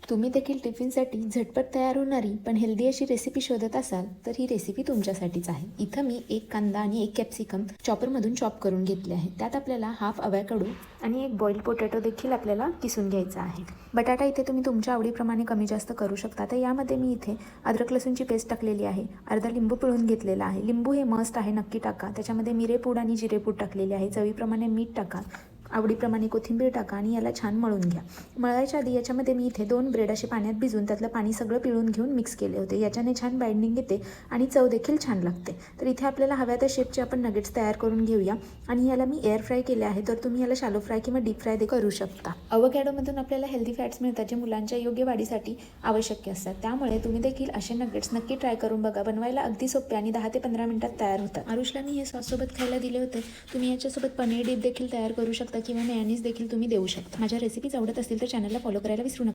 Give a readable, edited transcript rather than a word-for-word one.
तुम्ही देखील टिफिनसाठी झटपट तयार होणारी पण हेल्दी अशी रेसिपी शोधत असाल तर ही रेसिपी तुमच्यासाठीच आहे। इथं मी एक कांदा आणि एक कॅप्सिकम चॉपरमधून चॉप करून घेतले आहे। त्यात आपल्याला हाफ अवॅकाडो आणि एक बॉइल्ड पोटॅटो देखील आपल्याला किसून घ्यायचा आहे। बटाटा इथे तुम्ही तुमच्या आवडीप्रमाणे कमी जास्त करू शकता। तर यामध्ये मी इथे अद्रक लसूणची पेस्ट टाकलेली आहे, अर्धा लिंबू पिळून घेतलेला आहे। लिंबू हे मस्ट आहे, नक्की टाका। त्याच्यामध्ये मिरेपूड आणि जिरेपूड टाकलेले आहे। चवीप्रमाणे मीठ टाका, आवडीप्रमाणे कोथिंबीर टाका आणि याला छान मळून घ्या। मळायच्या आधी याच्यामध्ये मी इथे 2 ब्रेड असे पाण्यात भिजवून त्यातलं पाणी सगळं पिळून घेऊन मिक्स केले होते। याच्याने छान बाइंडिंग येते आणि चव देखील छान लागते। तर इथे आपल्याला हव्या त्या शेपचे आपण नगेट्स तयार करून घेऊया आणि याला मी एअर फ्राय केले आहे, तर तुम्ही याला शॅलो फ्राय किंवा डीप फ्राय करू शकता। अवोकॅडोमधून आपल्याला हेल्दी फॅट्स मिळतात जे मुलांच्या योग्य वाढीसाठी आवश्यक असतात। त्यामुळे तुम्ही देखील असे नगेट्स नक्की ट्राय करून बघा। बनवायला अगदी सोपे आणि 10 ते 15 मिनिटात तयार होतात। आरुषला मी हे सॉससोबत खायला दिले होते। तुम्ही याच्यासोबत पनीर डिप देखील तयार करू शकता किंवा मेयोनीज देखील तुम्ही देऊ शकता। माझ्या रेसिपीज आवडत असतील तर चॅनलला फॉलो करायला विसरू नका।